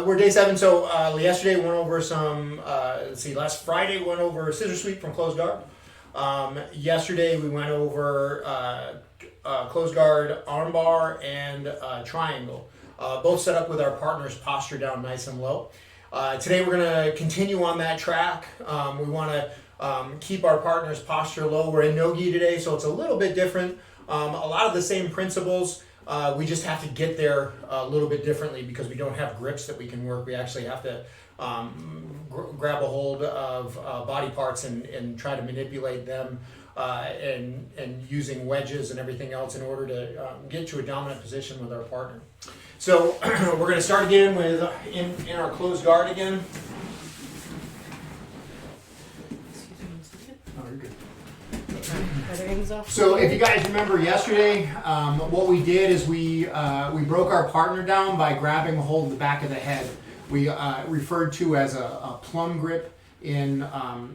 We're day 7, so yesterday went over some, last Friday went over scissor sweep from closed guard. Yesterday we went over closed guard armbar and triangle. Both set up with our partner's posture down nice and low. Today we're going to continue on that track. We want to keep our partner's posture low. We're in no-gi today, so it's a little bit different. A lot of the same principles. We just have to get there a little bit differently because we don't have grips that we can work. We actually have to grab a hold of body parts and try to manipulate them and using wedges and everything else in order to get to a dominant position with our partner. So we're going to start again with in our closed guard again. Oh, you're good. So if you guys remember yesterday, what we did is we broke our partner down by grabbing a hold of the back of the head. We referred to as a plum grip in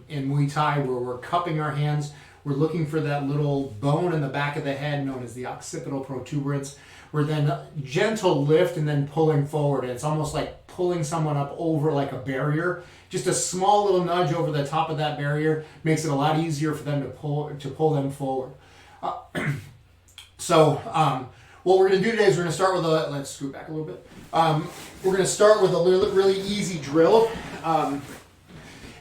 Muay Thai, where we're cupping our hands. We're looking for that little bone in the back of the head known as the occipital protuberance. We're then gentle lift and then pulling forward. And it's almost like pulling someone up over like a barrier. Just a small little nudge over the top of that barrier makes it a lot easier for them to pull them forward. What we're going to do today is we're going to start with let's scoot back a little bit. We're going to start with a really easy drill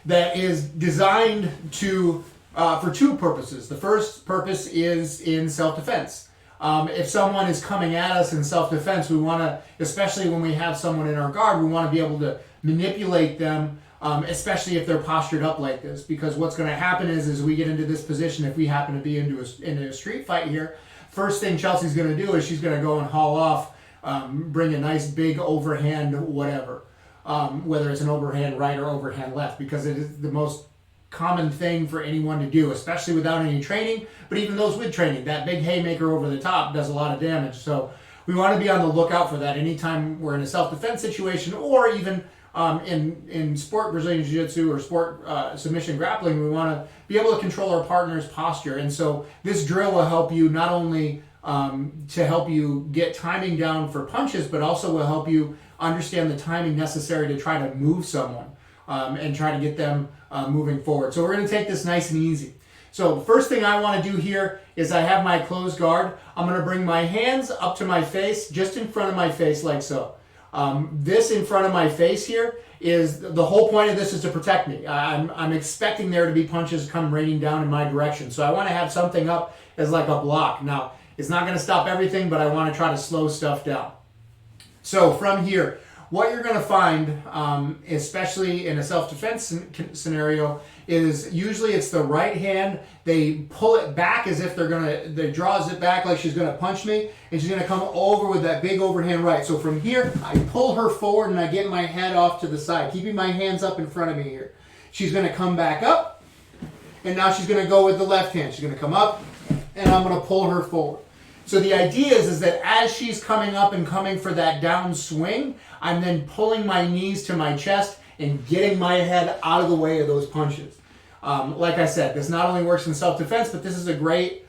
that is designed for two purposes. The first purpose is in self-defense. If someone is coming at us in self-defense, we want to, especially when we have someone in our guard, we want to be able to manipulate them, especially if they're postured up like this. Because what's going to happen is we get into this position, if we happen to be into a street fight here, first thing Chelsea's going to do is she's going to go and haul off, bring a nice big overhand whatever, whether it's an overhand right or overhand left, because it is the most common thing for anyone to do, especially without any training, but even those with training. That big haymaker over the top does a lot of damage. So we want to be on the lookout for that anytime we're in a self-defense situation, or even in sport Brazilian Jiu-Jitsu or sport submission grappling. We want to be able to control our partner's posture. And so this drill will help you not only to help you get timing down for punches, but also will help you understand the timing necessary to try to move someone and try to get them moving forward. So we're going to take this nice and easy. So the first thing I want to do here is I have my closed guard. I'm going to bring my hands up to my face, just in front of my face like so. This in front of my face here is, the whole point of this is to protect me. I'm expecting there to be punches come raining down in my direction. So I want to have something up as like a block. Now, it's not going to stop everything, but I want to try to slow stuff down. So from here, what you're going to find, especially in a self-defense scenario, is usually it's the right hand. They pull it back as if they draws it back like she's going to punch me, and she's going to come over with that big overhand right. So from here, I pull her forward and I get my head off to the side, keeping my hands up in front of me here. She's going to come back up, and now she's going to go with the left hand. She's going to come up, and I'm going to pull her forward. So the idea is that as she's coming up and coming for that down swing, I'm then pulling my knees to my chest and getting my head out of the way of those punches. Like I said, this not only works in self-defense, but this is a great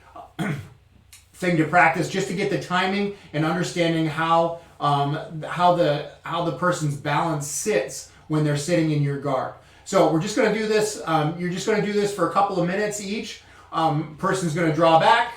thing to practice just to get the timing and understanding how the person's balance sits when they're sitting in your guard. So we're just going to do this. You're just going to do this for a couple of minutes each. Person's going to draw back.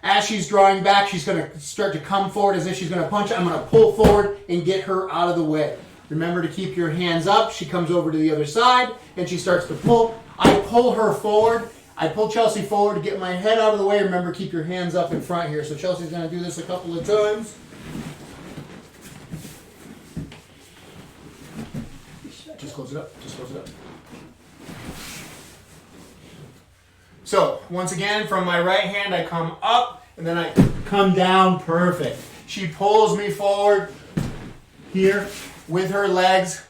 As she's drawing back, she's going to start to come forward as if she's going to punch. I'm going to pull forward and get her out of the way. Remember to keep your hands up. She comes over to the other side, and she starts to pull. I pull her forward. I pull Chelsea forward to get my head out of the way. Remember, keep your hands up in front here. So Chelsea's going to do this a couple of times. Just close it up. Just close it up. So, once again, from my right hand, I come up, and then I come down. Perfect. She pulls me forward here with her legs,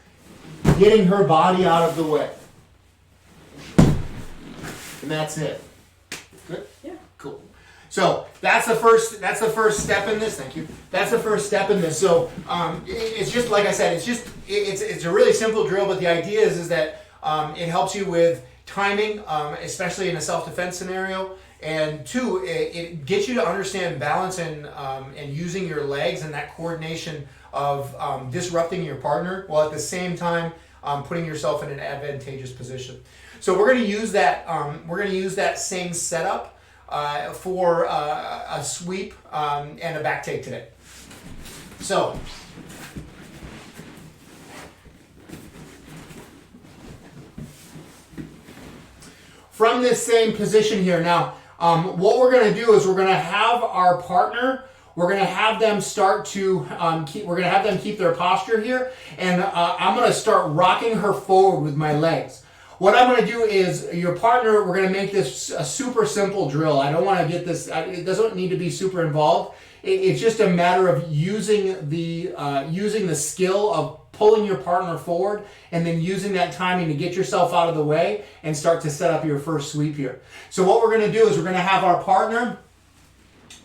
getting her body out of the way. And that's it. Good? Yeah. Cool. So, that's the first step in this. Thank you. That's the first step in this. So, it's just, like I said, it's a really simple drill, but the idea is that it helps you with timing, especially in a self-defense scenario, and two, it gets you to understand balance and using your legs and that coordination disrupting your partner while at the same time putting yourself in an advantageous position. So we're going to use that. We're going to use that same setup for a sweep and a back take today. So. From this same position here, now, what we're going to do is we're going to have our partner, we're going to have them start to, we're going to have them keep their posture here, and I'm going to start rocking her forward with my legs. What I'm going to do is, your partner, we're going to make this a super simple drill. I don't want to get this, it doesn't need to be super involved. It's just a matter of using the skill of pulling your partner forward and then using that timing to get yourself out of the way and start to set up your first sweep here. So what we're going to do is we're going to have our partner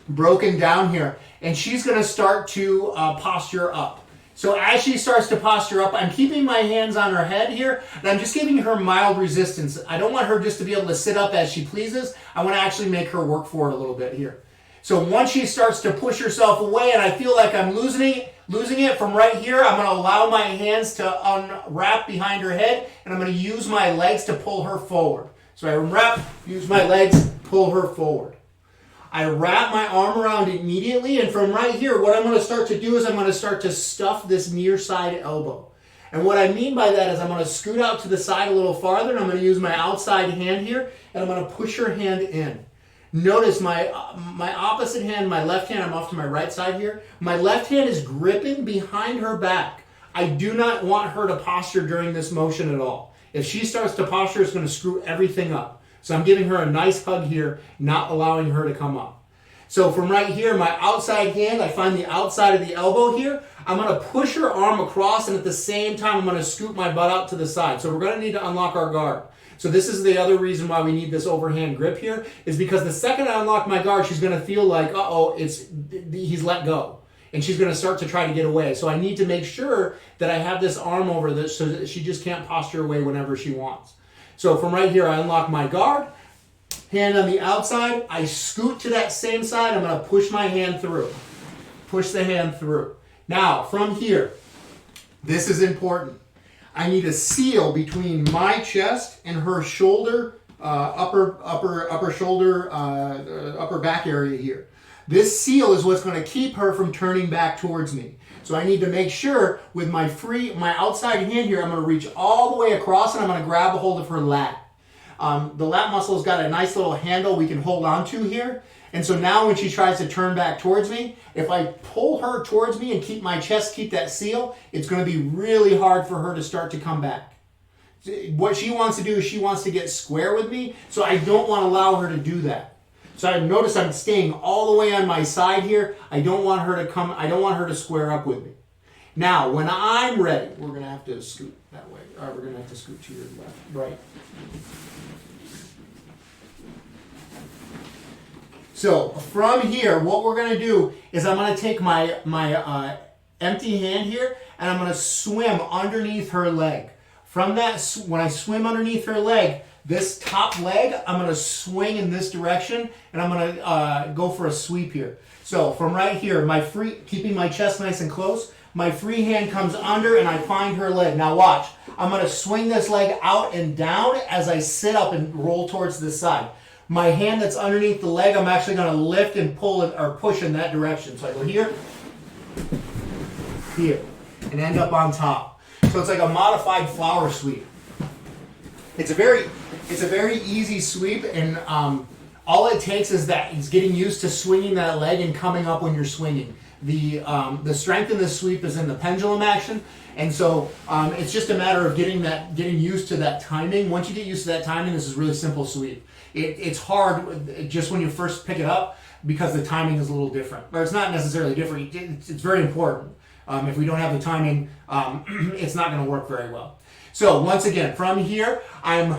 broken down here, and she's going to start to posture up. So as she starts to posture up, I'm keeping my hands on her head here, and I'm just giving her mild resistance. I don't want her just to be able to sit up as she pleases. I want to actually make her work for it a little bit here. So once she starts to push herself away and I feel like I'm losing it from right here, I'm going to allow my hands to unwrap behind her head, and I'm going to use my legs to pull her forward. So I unwrap, use my legs, pull her forward. I wrap my arm around immediately, and from right here, what I'm going to start to do is I'm going to start to stuff this near side elbow. And what I mean by that is I'm going to scoot out to the side a little farther, and I'm going to use my outside hand here, and I'm going to push her hand in. Notice my opposite hand, my left hand, I'm off to my right side here. My left hand is gripping behind her back. I do not want her to posture during this motion at all. If she starts to posture, it's going to screw everything up. So I'm giving her a nice hug here, not allowing her to come up. So from right here, my outside hand, I find the outside of the elbow here. I'm going to push her arm across, and at the same time, I'm going to scoop my butt out to the side. So we're going to need to unlock our guard. So this is the other reason why we need this overhand grip here, is because the second I unlock my guard, she's going to feel like, he's let go. And she's going to start to try to get away. So I need to make sure that I have this arm over this so that she just can't posture away whenever she wants. So from right here, I unlock my guard, hand on the outside, I scoot to that same side, I'm going to push my hand through. Push the hand through. Now, from here, this is important. I need a seal between my chest and her shoulder, upper shoulder, upper back area here. This seal is what's going to keep her from turning back towards me. So I need to make sure with my outside hand here, I'm going to reach all the way across, and I'm going to grab a hold of her lat. The lat muscle's got a nice little handle we can hold on to here. And so now when she tries to turn back towards me, if I pull her towards me and keep my chest, keep that seal, it's going to be really hard for her to start to come back. What she wants to do is she wants to get square with me, so I don't want to allow her to do that. So I notice I'm staying all the way on my side here. I don't want her to square up with me. Now, when I'm ready, we're going to have to scoot that way. Or we're going to have to scoot to your left, right. So from here, what we're going to do is I'm going to take my empty hand here, and I'm going to swim underneath her leg. From that, when I swim underneath her leg, this top leg, I'm going to swing in this direction, and I'm going to go for a sweep here. So from right here, keeping my chest nice and close, my free hand comes under, and I find her leg. Now watch, I'm going to swing this leg out and down as I sit up and roll towards this side. My hand that's underneath the leg, I'm actually going to lift and pull it or push in that direction. So I go here, and end up on top. So it's like a modified flower sweep. It's a very easy sweep, and all it takes is getting used to swinging that leg and coming up when you're swinging. The strength in this sweep is in the pendulum action, and so it's just a matter of getting used to that timing. Once you get used to that timing, this is a really simple sweep. It's hard just when you first pick it up because the timing is a little different. But it's not necessarily different. It's very important. If we don't have the timing, it's not going to work very well. So once again, from here, I'm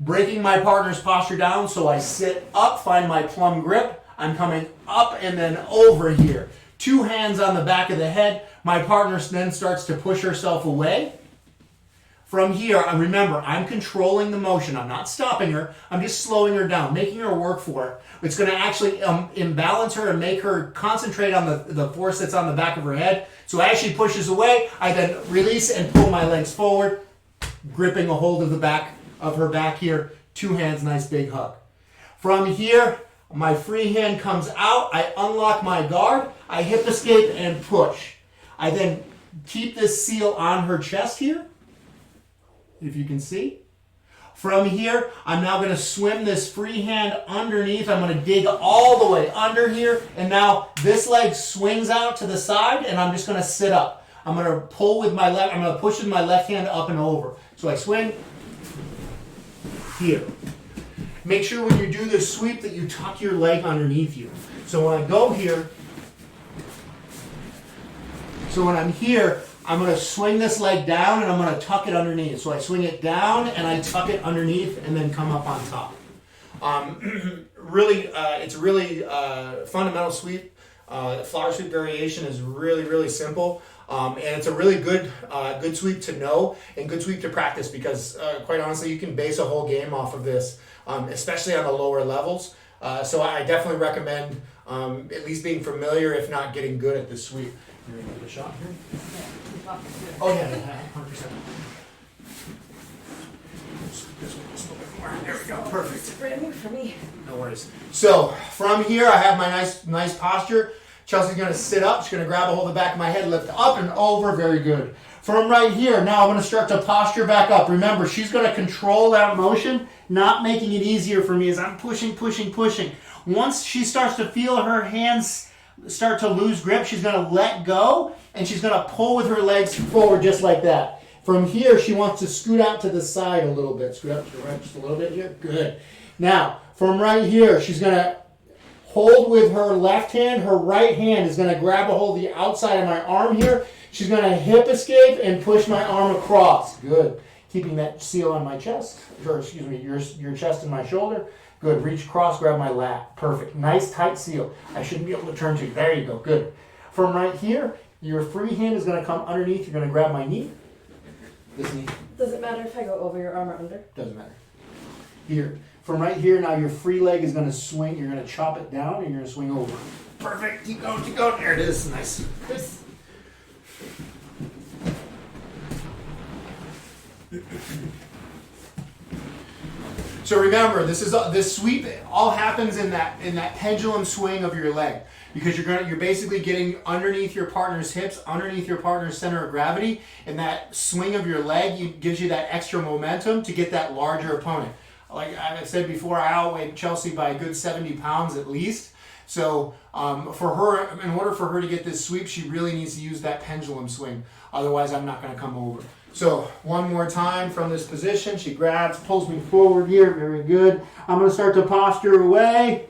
breaking my partner's posture down. So I sit up, find my plum grip. I'm coming up and then over here. 2 hands on the back of the head. My partner then starts to push herself away. From here, remember, I'm controlling the motion. I'm not stopping her. I'm just slowing her down, making her work for it. It's going to actually imbalance her and make her concentrate on the force that's on the back of her head. So as she pushes away, I then release and pull my legs forward, gripping a hold of the back of her back here. 2 hands, nice big hug. From here, my free hand comes out. I unlock my guard. I hip escape and push. I then keep this seal on her chest here, if you can see. From here, I'm now going to swim this free hand underneath. I'm going to dig all the way under here. And now this leg swings out to the side, and I'm just going to sit up. I'm going to pull with my left, I'm going to push with my left hand up and over. So I swing here. Make sure when you do this sweep that you tuck your leg underneath you. So when I go here, so when I'm here, I'm going to swing this leg down and I'm going to tuck it underneath. So I swing it down and I tuck it underneath and then come up on top. It's really fundamental sweep. Flower sweep variation is really, really simple. And it's a really good sweep to know and good sweep to practice because, quite honestly, you can base a whole game off of this, especially on the lower levels. So I definitely recommend at least being familiar, if not getting good at this sweep. You're going to give it a shot here? Oh, yeah, 100%. This one just a little bit more. There we go. Perfect. It's brand new for me. No worries. So from here, I have my nice posture. Chelsea's going to sit up. She's going to grab a hold of the back of my head, lift up and over. Very good. From right here, now I'm going to start to posture back up. Remember, she's going to control that motion, not making it easier for me as I'm pushing. Once she starts to feel her hands start to lose grip, she's going to let go, and she's going to pull with her legs forward just like that. From here, she wants to scoot out to the side a little bit. Scoot out to the right just a little bit here. Good. Now, from right here, she's going to hold with her left hand. Her right hand is going to grab a hold of the outside of my arm here. She's going to hip escape and push my arm across. Good. Keeping that seal on my chest, or excuse me, your chest and my shoulder. Good. Reach across, grab my lat. Perfect. Nice tight seal. I shouldn't be able to turn to you. There you go. Good. From right here, your free hand is going to come underneath. You're going to grab my knee. This knee. Does it matter if I go over your arm or under? Doesn't matter. Here. From right here, now your free leg is going to swing. You're going to chop it down and you're going to swing over. Perfect. Keep going. There it is. Nice. Good. So remember, this sweep all happens in that pendulum swing of your leg, because you're basically getting underneath your partner's hips, underneath your partner's center of gravity, and that swing of your leg gives you that extra momentum to get that larger opponent. Like I said before, I outweighed Chelsea by a good 70 pounds at least. So for her, in order for her to get this sweep, she really needs to use that pendulum swing. Otherwise, I'm not going to come over. So one more time from this position. She grabs, pulls me forward here. Very good. I'm going to start to posture away.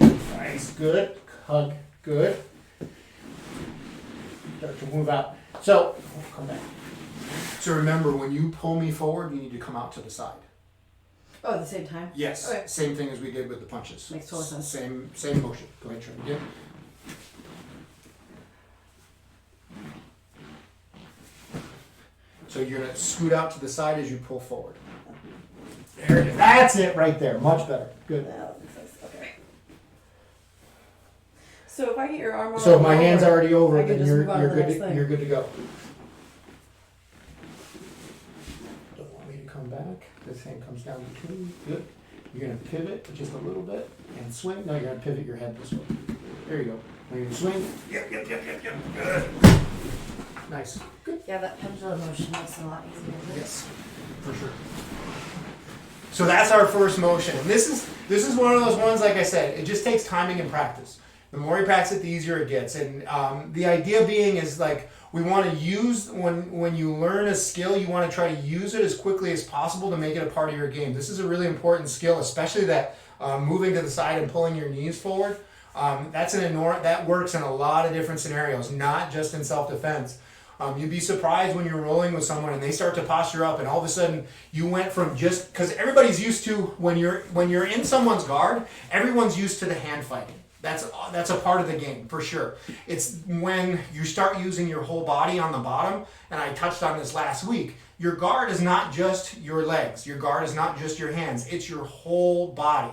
Nice. Good. Hug. Good. Start to move out. So come back. So remember, when you pull me forward, you need to come out to the side. Oh, at the same time? Yes. Okay. Same thing as we did with the punches. Makes total sense. Same motion. Go ahead, try it again. So you're going to scoot out to the side as you pull forward. There it is. That's it right there. Much better. Good. That makes sense. Okay. So if I get your arm over, So if my hand's already over, I can then just you're move on to the good. next thing. You're good to go. Don't want me to come back. This hand comes down between. Good. You're going to pivot just a little bit and swing. No, you're going to pivot your head this way. There you go. Now you're going to swing. Yep. Good. Nice. Good. Yeah, that pendulum motion makes it a lot easier. Yes, for sure. So that's our first motion. And this is one of those ones, like I said, it just takes timing and practice. The more you practice it, the easier it gets. And the idea being is like we want to use, when you learn a skill, you want to try to use it as quickly as possible to make it a part of your game. This is a really important skill, especially that moving to the side and pulling your knees forward. That works in a lot of different scenarios, not just in self-defense. You'd be surprised when you're rolling with someone and they start to posture up, and all of a sudden you went from because everybody's used to when you're in someone's guard, everyone's used to the hand fighting. That's a part of the game for sure. It's when you start using your whole body on the bottom, and I touched on this last week. Your guard is not just your legs. Your guard is not just your hands. It's your whole body.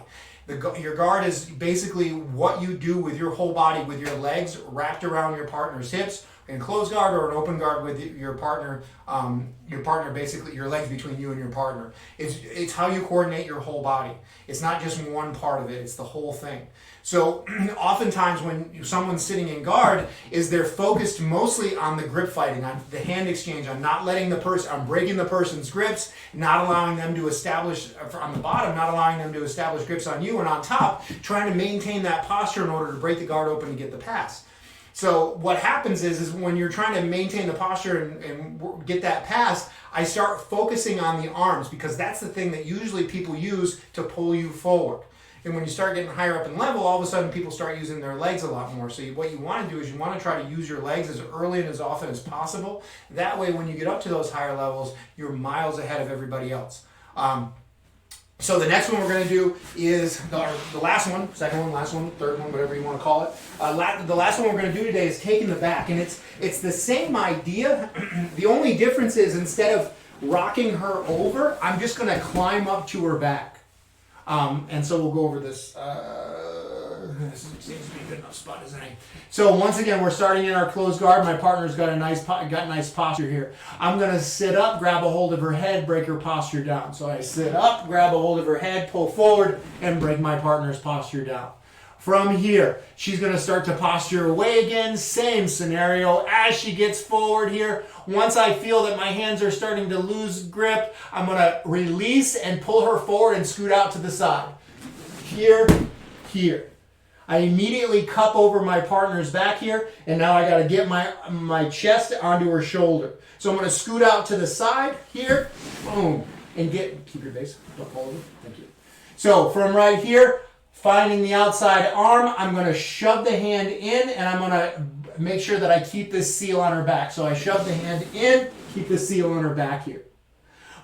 Your guard is basically what you do with your whole body, with your legs wrapped around your partner's hips, in closed guard or an open guard with your partner. Basically your legs between you and your partner. It's how you coordinate your whole body. It's not just one part of it. It's the whole thing. So oftentimes when someone's sitting in guard, they're focused mostly on the grip fighting, on the hand exchange, on not letting on breaking the person's grips, not allowing them to establish on the bottom, not allowing them to establish grips on you, and on top, trying to maintain that posture in order to break the guard open and get the pass. So what happens is when you're trying to maintain the posture and get that pass, I start focusing on the arms, because that's the thing that usually people use to pull you forward. And when you start getting higher up in level, all of a sudden people start using their legs a lot more. So what you want to do is you want to try to use your legs as early and as often as possible. That way when you get up to those higher levels, you're miles ahead of everybody else. So the next one we're going to do is the last one, second one, last one, third one, whatever you want to call it. The last one we're going to do today is taking the back, and it's the same idea. The only difference is instead of rocking her over, I'm just going to climb up to her back. And so we'll go over this. This seems to be a good enough spot, isn't it? So once again, we're starting in our closed guard. My partner's got nice posture here. I'm going to sit up, grab a hold of her head, break her posture down. So I sit up, grab a hold of her head, pull forward, and break my partner's posture down. From here, she's going to start to posture away again. Same scenario. As she gets forward here, once I feel that my hands are starting to lose grip, I'm going to release and pull her forward and scoot out to the side. Here, here. I immediately cup over my partner's back here, and now I got to get my chest onto her shoulder. So I'm going to scoot out to the side here, boom, and keep your base, don't fall over, thank you. So from right here, finding the outside arm, I'm going to shove the hand in, and I'm going to make sure that I keep this seal on her back. So I shove the hand in, keep the seal on her back here.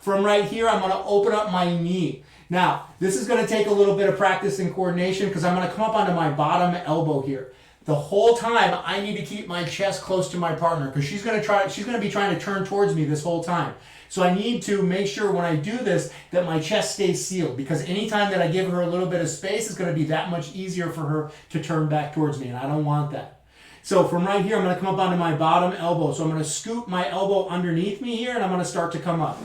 From right here, I'm going to open up my knee. Now, this is going to take a little bit of practice and coordination, because I'm going to come up onto my bottom elbow here. The whole time, I need to keep my chest close to my partner, because she's going to be trying to turn towards me this whole time. So I need to make sure when I do this that my chest stays sealed, because anytime that I give her a little bit of space, it's going to be that much easier for her to turn back towards me, and I don't want that. So from right here, I'm going to come up onto my bottom elbow. So I'm going to scoop my elbow underneath me here, and I'm going to start to come up.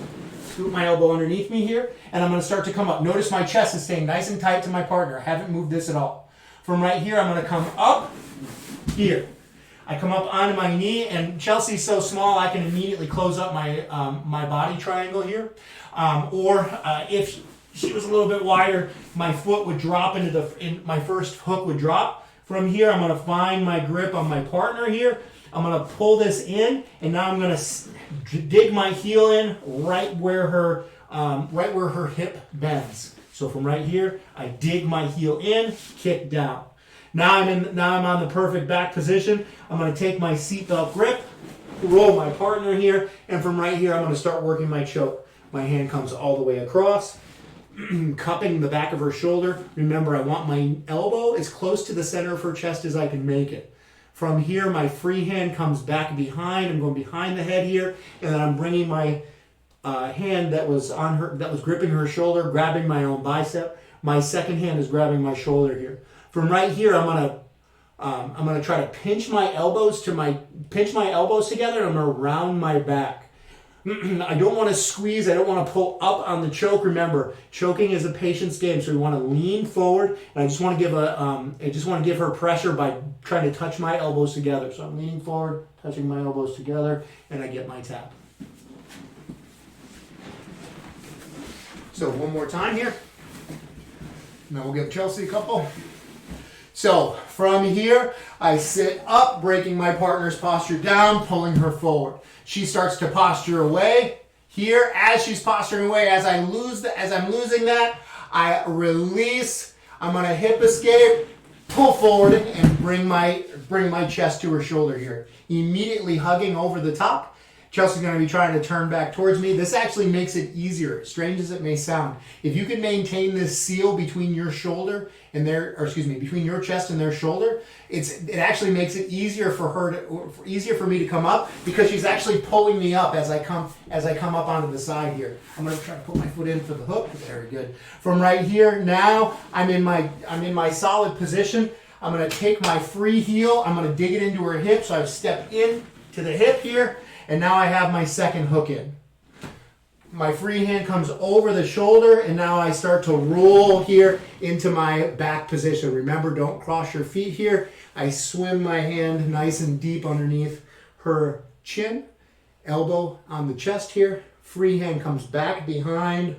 Scoop my elbow underneath me here, and I'm going to start to come up. Notice my chest is staying nice and tight to my partner. I haven't moved this at all. From right here, I'm going to come up here. I come up onto my knee, and Chelsea's so small I can immediately close up my my body triangle here. If she was a little bit wider, my foot would drop my first hook would drop. From here, I'm going to find my grip on my partner here. I'm going to pull this in, and now I'm going to dig my heel in right where her hip bends. So from right here, I dig my heel in, kick down. Now I'm on the perfect back position. I'm going to take my seatbelt grip, roll my partner here, and from right here, I'm going to start working my choke. My hand comes all the way across, cupping the back of her shoulder. Remember, I want my elbow as close to the center of her chest as I can make it. From here, my free hand comes back behind. I'm going behind the head here, and then I'm bringing my hand that was gripping her shoulder, grabbing my own bicep. My second hand is grabbing my shoulder here. From right here, I'm gonna try to pinch my elbows together, and I'm gonna round my back. I don't want to squeeze. I don't want to pull up on the choke. Remember, choking is a patience game, so we want to lean forward, and I just want to give her pressure by trying to touch my elbows together. So I'm leaning forward, touching my elbows together, and I get my tap. So one more time here, and then we'll give Chelsea a couple. So from here, I sit up, breaking my partner's posture down, pulling her forward. She starts to posture away. Here, as she's posturing away, as I'm losing that, I release. I'm going to hip escape, pull forward, and bring my chest to her shoulder here. Immediately hugging over the top. Chelsea's going to be trying to turn back towards me. This actually makes it easier, strange as it may sound. If you can maintain this seal between your shoulder and between your chest and their shoulder, it actually makes it easier for me to come up, because she's actually pulling me up as I come up onto the side here. I'm going to try to put my foot in for the hook. Very good. From right here, now I'm in my solid position. I'm going to take my free heel. I'm going to dig it into her hip, so I've stepped in to the hip here. And now I have my second hook in. My free hand comes over the shoulder, and now I start to roll here into my back position. Remember, don't cross your feet here. I swim my hand nice and deep underneath her chin, elbow on the chest here. Free hand comes back behind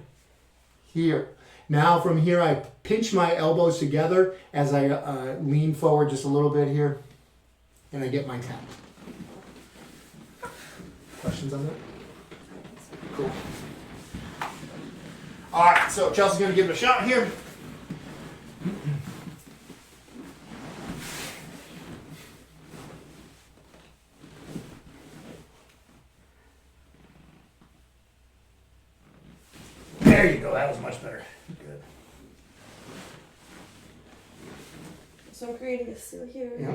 here. Now from here, I pinch my elbows together as I lean forward just a little bit here, and I get my tap. Questions on that? Cool. All right, so Chelsea's going to give it a shot here. There you go. That was much better. Good. So I'm creating a seal here. Yeah.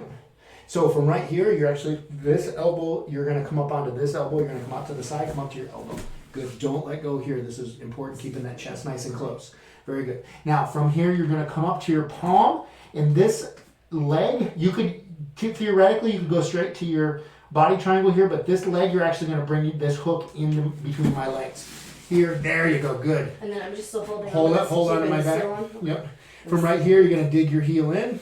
So from right here, you're actually, this elbow, you're going to come up onto this elbow. You're going to come out to the side, come up to your elbow. Good. Don't let go here. This is important, keeping that chest nice and close. Very good. Now, from here, you're going to come up to your palm. And this leg, you could, theoretically, you could go straight to your body triangle here. But this leg, you're actually going to bring this hook in between my legs. Here, there you go. Good. And then I'm just still holding Hold on to my back. Yep. From right here, you're going to dig your heel in.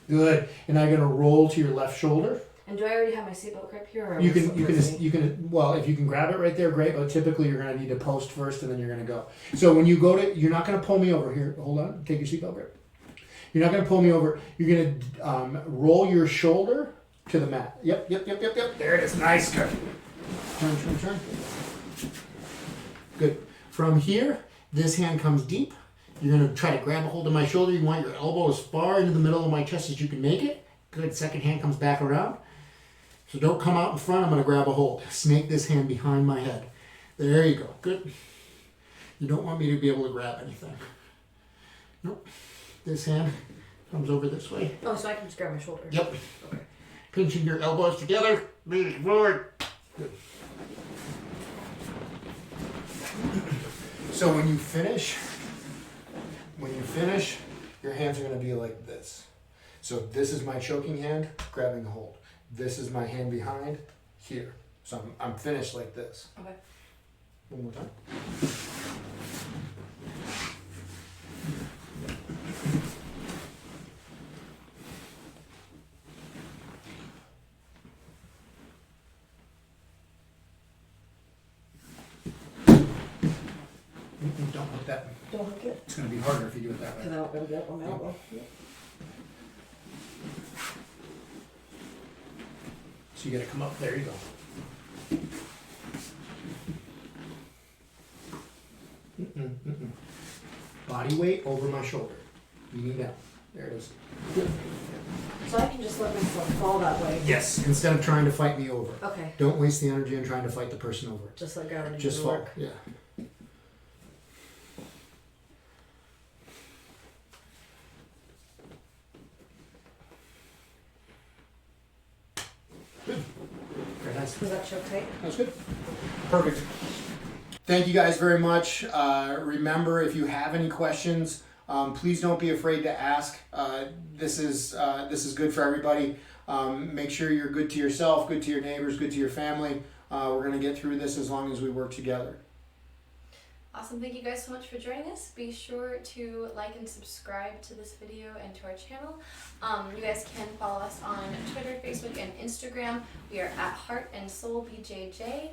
Good. And I'm going to roll to your left shoulder. And do I already have my seatbelt grip here? Or You can, well, if you can grab it right there, great. But typically you're going to need to post first, and then you're going to go. So when you go to, you're not going to pull me over here. Hold on. Take your seatbelt grip. You're not going to pull me over. You're going to roll your shoulder to the mat. Yep. There it is. Nice. Good. Turn. Good. From here, this hand comes deep. You're going to try to grab a hold of my shoulder. You want your elbow as far into the middle of my chest as you can make it. Good. Second hand comes back around. So don't come out in front. I'm going to grab a hold. Snake this hand behind my head. There you go. Good. You don't want me to be able to grab anything. Nope. This hand comes over this way. Oh, so I can just grab my shoulder. Yep. Okay. Pinching your elbows together. Leaning forward. Good. So when you finish, your hands are going to be like this. So this is my choking hand, grabbing a hold. This is my hand behind, here. So I'm finished like this. Okay. One more time. Don't hook that. Don't hook it. It's going to be harder if you do it that way. Because I don't go to get it on my elbow. Yep. So you got to come up. There you go. Body weight over my shoulder. Leaning down. There it is. Good. So I can just let myself fall that way. Yes, instead of trying to fight me over. Okay. Don't waste the energy in trying to fight the person over. Just let gravity Just do the fall. work. Yeah. Good. Very nice. Was that choke tight? That's good. Perfect. Thank you guys very much. Remember, if you have any questions, please don't be afraid to ask. This is good for everybody. Make sure you're good to yourself, good to your neighbors, good to your family. We're going to get through this as long as we work together. Awesome. Thank you guys so much for joining us. Be sure to like and subscribe to this video and to our channel. You guys can follow us on Twitter, Facebook, and Instagram. We are at Heart and Soul BJJ.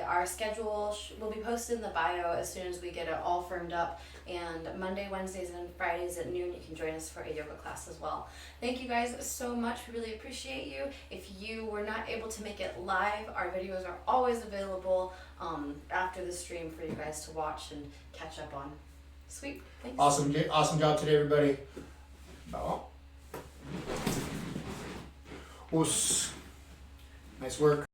Our schedule will be posted in the bio as soon as we get it all firmed up. And Monday, Wednesdays, and Fridays at noon, you can join us for a yoga class as well. Thank you guys so much. We really appreciate you. If you were not able to make it live, our videos are always available after the stream for you guys to watch and catch up on. Sweet. Thanks. Awesome job today, everybody. Nice work.